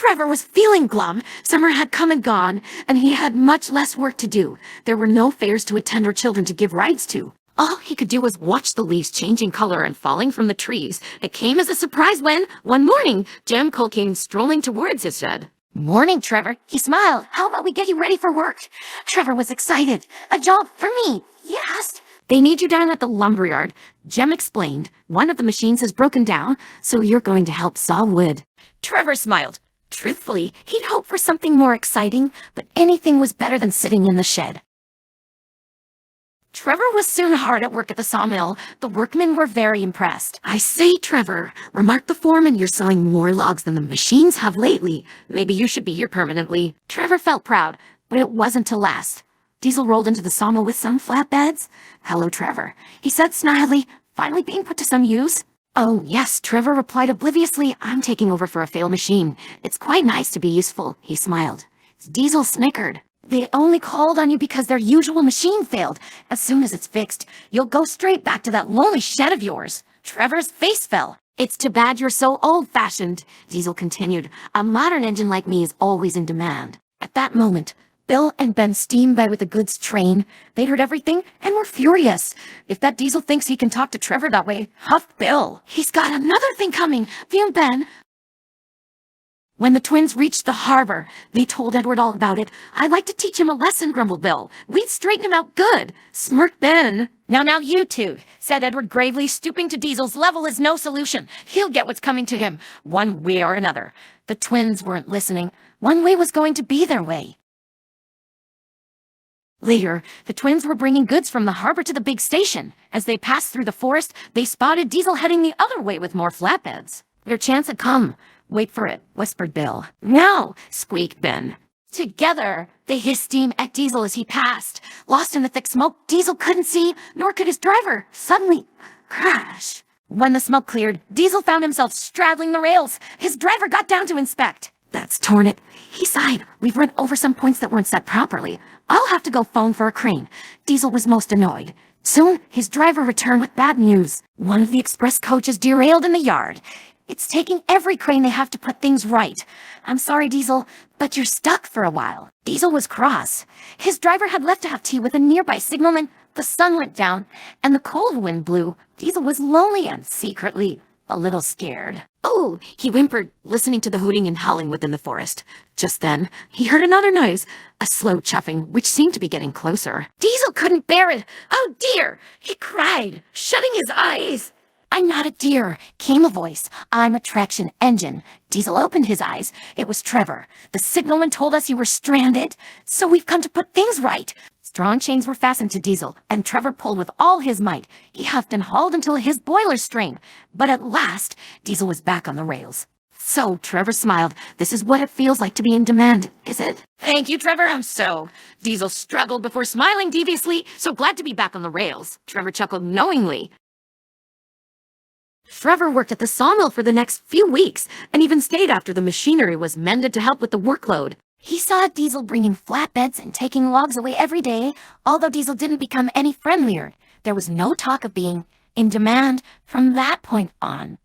Trevor was feeling glum. Summer had come and gone, and he had much less work to do. There were no fairs to attend or children to give rides to. All he could do was watch the leaves changing color and falling from the trees. It came as a surprise when, one morning, Jem Cole came strolling towards his shed. "Morning, Trevor." He smiled. "How about we get you ready for work?" Trevor was excited. "A job for me?" he asked. "They need you down at the lumberyard," Jem explained. "One of the machines has broken down, so you're going to help saw wood." Trevor smiled. Truthfully, he'd hoped for something more exciting, but anything was better than sitting in the shed. Trevor was soon hard at work at the sawmill. The workmen were very impressed. "I say, Trevor," remarked the foreman, "you're sawing more logs than the machines have lately. Maybe you should be here permanently." Trevor felt proud, but it wasn't to last. Diesel rolled into the sawmill with some flatbeds. "Hello, Trevor," he said snidely, "finally being put to some use?" "Oh, yes," Trevor replied obliviously. "I'm taking over for a failed machine. It's quite nice to be useful," he smiled. Diesel snickered. "They only called on you because their usual machine failed. As soon as it's fixed, you'll go straight back to that lonely shed of yours." Trevor's face fell. "It's too bad you're so old-fashioned," Diesel continued. "A modern engine like me is always in demand." At that moment, Bill and Ben steamed by with a goods train. They'd heard everything and were furious. "If that Diesel thinks he can talk to Trevor that way," huffed Bill, "he's got another thing coming," fumed Ben. When the twins reached the harbor, they told Edward all about it. "I'd like to teach him a lesson," grumbled Bill. "We'd straighten him out good," smirked Ben. Now, you two," said Edward gravely, stooping to Diesel's level is no solution. He'll get what's coming to him, one way or another. The twins weren't listening. One way was going to be their way. Later, the twins were bringing goods from the harbor to the big station. As they passed through the forest, they spotted Diesel heading the other way with more flatbeds. Their chance had come. "Wait for it," whispered Bill. "Now," squeaked Ben. Together, they hissed steam at Diesel as he passed. Lost in the thick smoke, Diesel couldn't see, nor could his driver. Suddenly, crash. When the smoke cleared, Diesel found himself straddling the rails. His driver got down to inspect. "That's torn it," he sighed. "We've run over some points that weren't set properly. I'll have to go phone for a crane." Diesel was most annoyed. Soon, his driver returned with bad news. One of the express coaches derailed in the yard. "It's taking every crane they have to put things right. I'm sorry, Diesel, but you're stuck for a while." Diesel was cross. His driver had left to have tea with a nearby signalman. The sun went down, and the cold wind blew. Diesel was lonely and secretly a little scared. "Oh," he whimpered, listening to the hooting and howling within the forest. Just then, he heard another noise, a slow chuffing, which seemed to be getting closer. Diesel couldn't bear it. "Oh, dear!" he cried, shutting his eyes. "I'm not a deer," came a voice. "I'm a traction engine." Diesel opened his eyes. It was Trevor. "The signalman told us you were stranded, so we've come to put things right." Strong chains were fastened to Diesel, and Trevor pulled with all his might. He huffed and hauled until his boilers strained. But at last, Diesel was back on the rails. "So," Trevor smiled, "this is what it feels like to be in demand, is it?" "Thank you, Trevor, I'm so." Diesel struggled before smiling deviously. "So glad to be back on the rails." Trevor chuckled knowingly. Trevor worked at the sawmill for the next few weeks, and even stayed after the machinery was mended to help with the workload. He saw Diesel bringing flatbeds and taking logs away every day. Although Diesel didn't become any friendlier, there was no talk of being in demand from that point on.